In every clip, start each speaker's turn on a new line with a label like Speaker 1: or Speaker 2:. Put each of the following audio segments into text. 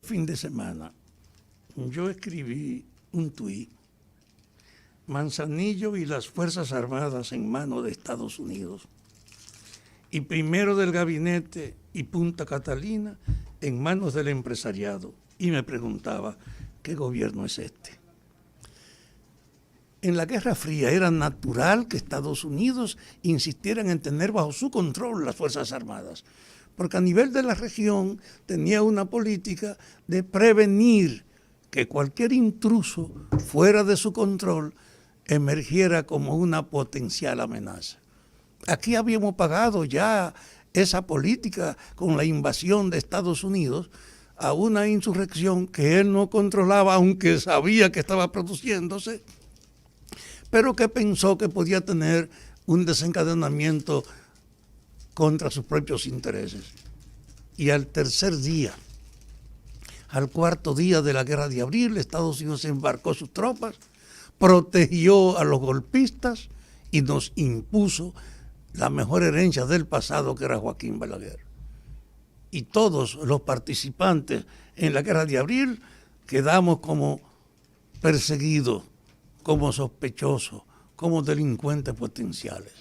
Speaker 1: Fin de semana, yo escribí un tuit: Manzanillo y las Fuerzas Armadas en manos de Estados Unidos, y primero del gabinete y Punta Catalina en manos del empresariado. Y me preguntaba, ¿qué gobierno es este? En la Guerra Fría era natural que Estados Unidos insistieran en tener bajo su control las Fuerzas Armadas, porque a nivel de la región tenía una política de prevenir que cualquier intruso fuera de su control emergiera como una potencial amenaza. Aquí habíamos pagado ya esa política con la invasión de Estados Unidos a una insurrección que él no controlaba, aunque sabía que estaba produciéndose, pero que pensó que podía tener un desencadenamiento contra sus propios intereses. Y al tercer día, al cuarto día de la Guerra de Abril, Estados Unidos embarcó sus tropas, protegió a los golpistas y nos impuso la mejor herencia del pasado, que era Joaquín Balaguer. Y todos los participantes en la Guerra de Abril quedamos como perseguidos, como sospechosos, como delincuentes potenciales.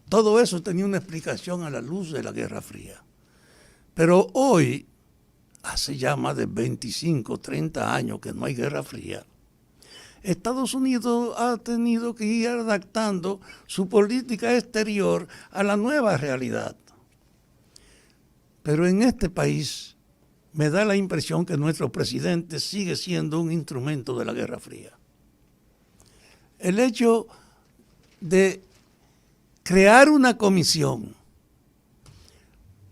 Speaker 1: Todo eso tenía una explicación a la luz de la Guerra Fría. Pero hoy, hace ya más de 25, 30 años que no hay Guerra Fría, Estados Unidos ha tenido que ir adaptando su política exterior a la nueva realidad. Pero en este país me da la impresión que nuestro presidente sigue siendo un instrumento de la Guerra Fría. El hecho de crear una comisión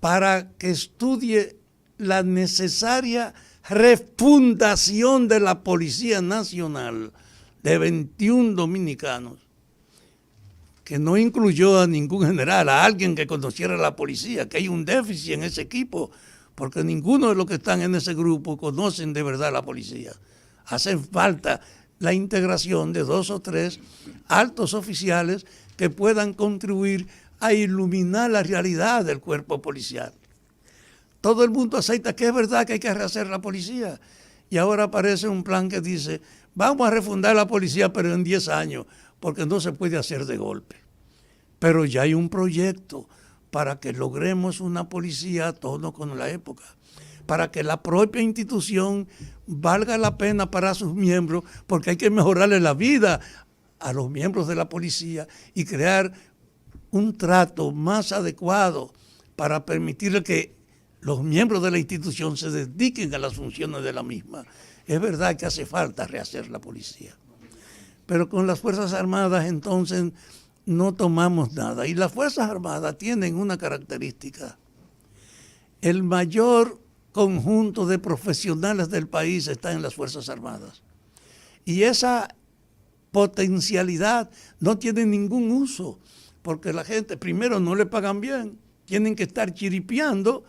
Speaker 1: para que estudie la necesaria refundación de la Policía Nacional de 21 dominicanos, que no incluyó a ningún general, a alguien que conociera la policía, que hay un déficit en ese equipo, porque ninguno de los que están en ese grupo conocen de verdad la policía. Hace falta la integración de 2 o 3 altos oficiales que puedan contribuir a iluminar la realidad del cuerpo policial. Todo el mundo acepta que es verdad que hay que rehacer la policía. Y ahora aparece un plan que dice, vamos a refundar la policía, pero en 10 años, porque no se puede hacer de golpe. Pero ya hay un proyecto para que logremos una policía a tono con la época, para que la propia institución valga la pena para sus miembros, porque hay que mejorarle la vida a los miembros de la policía y crear un trato más adecuado para permitirle que los miembros de la institución se dediquen a las funciones de la misma. Es verdad que hace falta rehacer la policía, pero con las Fuerzas Armadas entonces no tomamos nada. Y las Fuerzas Armadas tienen una característica: el mayor conjunto de profesionales del país está en las Fuerzas Armadas. Y esa potencialidad no tiene ningún uso, porque la gente, primero, no le pagan bien, tienen que estar chiripeando,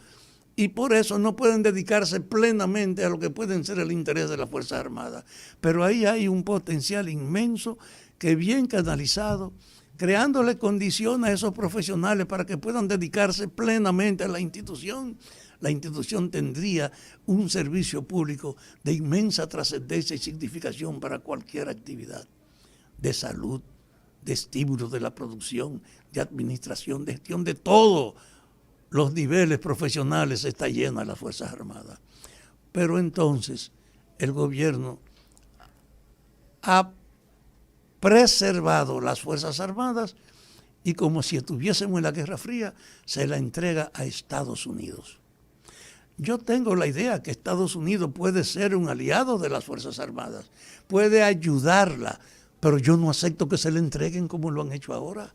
Speaker 1: y por eso no pueden dedicarse plenamente a lo que pueden ser el interés de las Fuerzas Armadas. Pero ahí hay un potencial inmenso que, bien canalizado, creándole condiciones a esos profesionales para que puedan dedicarse plenamente a la institución tendría un servicio público de inmensa trascendencia y significación para cualquier actividad, de salud, de estímulo de la producción, de administración, de gestión, de todos los niveles profesionales está llena las Fuerzas Armadas. Pero entonces el gobierno ha preservado las Fuerzas Armadas y, como si estuviésemos en la Guerra Fría, se la entrega a Estados Unidos. Yo tengo la idea que Estados Unidos puede ser un aliado de las Fuerzas Armadas, puede ayudarla, pero yo no acepto que se le entreguen como lo han hecho ahora,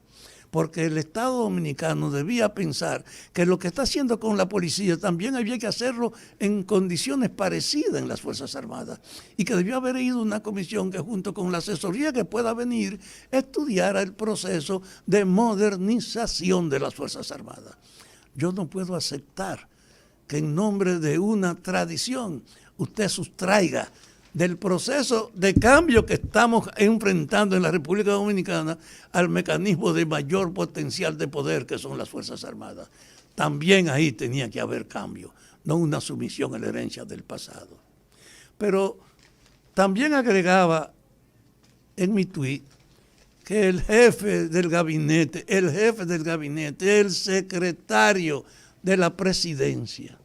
Speaker 1: porque el Estado Dominicano debía pensar que lo que está haciendo con la policía también había que hacerlo en condiciones parecidas en las Fuerzas Armadas, y que debió haber ido una comisión que, junto con la asesoría que pueda venir, estudiara el proceso de modernización de las Fuerzas Armadas. Yo no puedo aceptar que en nombre de una tradición usted sustraiga del proceso de cambio que estamos enfrentando en la República Dominicana al mecanismo de mayor potencial de poder que son las Fuerzas Armadas. También ahí tenía que haber cambio. no una sumisión a la herencia del pasado. Pero también agregaba en mi tuit que el jefe del gabinete, el secretario de la presidencia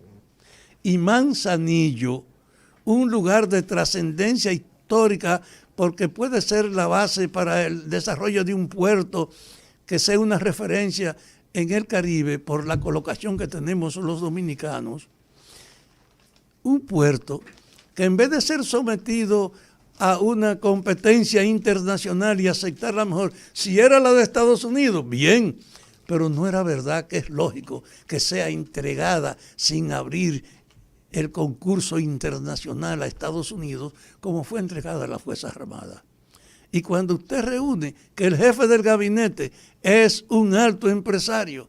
Speaker 1: y Manzanillo, un lugar de trascendencia histórica porque puede ser la base para el desarrollo de un puerto que sea una referencia en el Caribe por la colocación que tenemos los dominicanos, un puerto que en vez de ser sometido a una competencia internacional y aceptarla mejor, si era la de Estados Unidos, bien, pero no era verdad que es lógico que sea entregada sin abrir el concurso internacional a Estados Unidos como fue entregada a las Fuerzas Armadas. Y cuando usted reúne que el jefe del gabinete es un alto empresario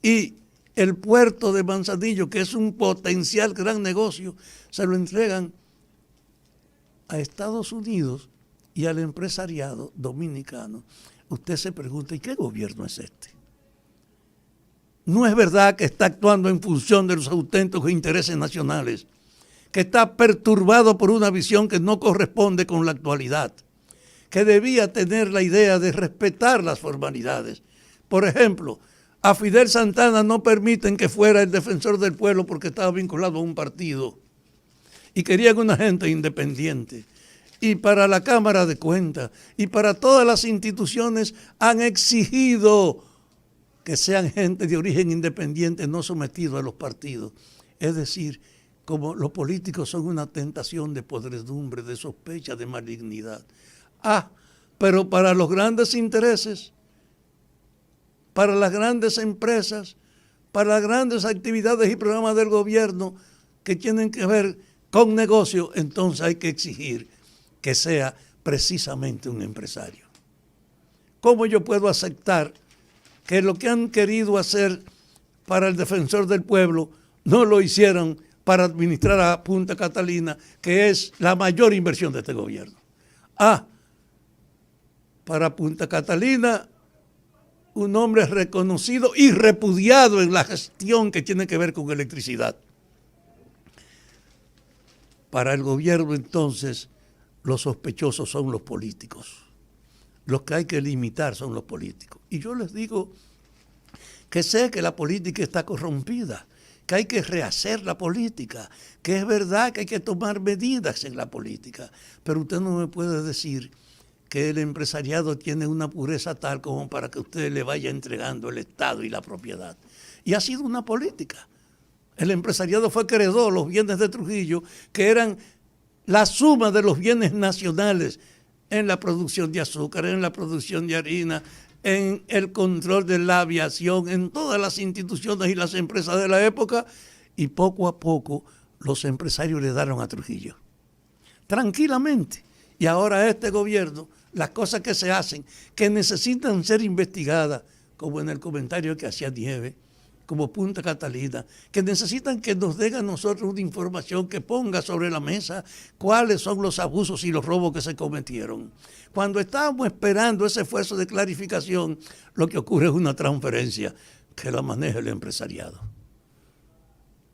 Speaker 1: y el puerto de Manzanillo, que es un potencial gran negocio, se lo entregan a Estados Unidos y al empresariado dominicano, usted se pregunta, ¿y qué gobierno es este? No es verdad que está actuando en función de los auténticos intereses nacionales, que está perturbado por una visión que no corresponde con la actualidad, que debía tener la idea de respetar las formalidades. Por ejemplo, a Fidel Santana no permiten que fuera el defensor del pueblo porque estaba vinculado a un partido y querían una gente independiente. Y para la Cámara de Cuentas y para todas las instituciones han exigido que sean gente de origen independiente, no sometido a los partidos. Es decir, como los políticos son una tentación de podredumbre, de sospecha, de malignidad. Pero para los grandes intereses, para las grandes empresas, para las grandes actividades y programas del gobierno que tienen que ver con negocio, entonces hay que exigir que sea precisamente un empresario. ¿Cómo yo puedo aceptar que lo que han querido hacer para el defensor del pueblo no lo hicieron para administrar a Punta Catalina, que es la mayor inversión de este gobierno? Para Punta Catalina, un hombre reconocido y repudiado en la gestión que tiene que ver con electricidad. Para el gobierno, entonces, los sospechosos son los políticos. Los que hay que limitar son los políticos. Y yo les digo que sé que la política está corrompida, que hay que rehacer la política, que es verdad que hay que tomar medidas en la política, pero usted no me puede decir que el empresariado tiene una pureza tal como para que usted le vaya entregando el Estado y la propiedad. Y ha sido una política. El empresariado fue que heredó los bienes de Trujillo, que eran la suma de los bienes nacionales en la producción de azúcar, en la producción de harina, en el control de la aviación, en todas las instituciones y las empresas de la época, y poco a poco los empresarios le dieron a Trujillo. Tranquilamente. Y ahora este gobierno, las cosas que se hacen, que necesitan ser investigadas, como en el comentario que hacía Nieves, como Punta Catalina, que necesitan que nos den a nosotros una información que ponga sobre la mesa cuáles son los abusos y los robos que se cometieron. Cuando estábamos esperando ese esfuerzo de clarificación, lo que ocurre es una transferencia que la maneja el empresariado.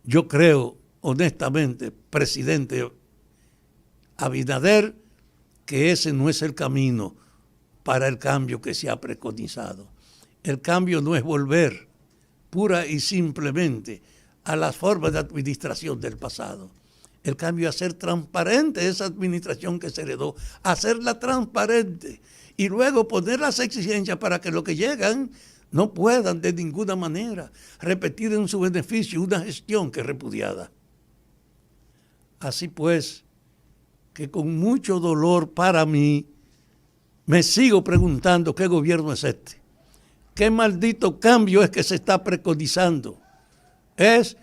Speaker 1: Yo creo, honestamente, presidente Abinader, que ese no es el camino para el cambio que se ha preconizado. El cambio no es volver pura y simplemente a las formas de administración del pasado. El cambio es hacer transparente esa administración que se heredó, hacerla transparente y luego poner las exigencias para que los que llegan no puedan de ninguna manera repetir en su beneficio una gestión que es repudiada. Así pues, que con mucho dolor para mí, me sigo preguntando qué gobierno es este. ¿Qué maldito cambio es que se está preconizando? Es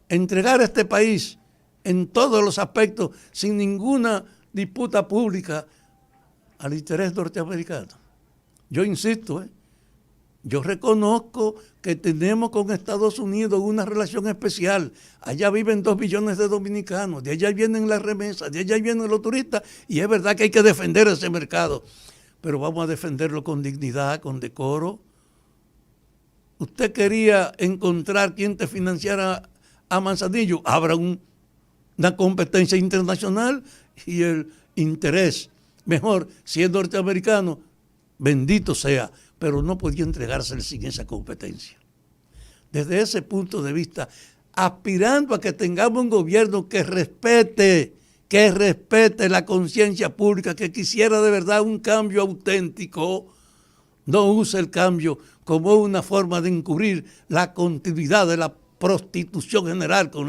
Speaker 1: entregar a este país en todos los aspectos, sin ninguna disputa pública, al interés norteamericano. Yo insisto, yo reconozco que tenemos con Estados Unidos una relación especial. Allá viven 2 millones de dominicanos, de allá vienen las remesas, de allá vienen los turistas, y es verdad que hay que defender ese mercado. Pero vamos a defenderlo con dignidad, con decoro. Usted quería encontrar quien te financiara a Manzanillo, habrá una competencia internacional y el interés, mejor, si es norteamericano, bendito sea, pero no podía entregársele sin esa competencia. Desde ese punto de vista, aspirando a que tengamos un gobierno que respete la conciencia pública, que quisiera de verdad un cambio auténtico, no use el cambio como una forma de encubrir la continuidad de la prostitución general con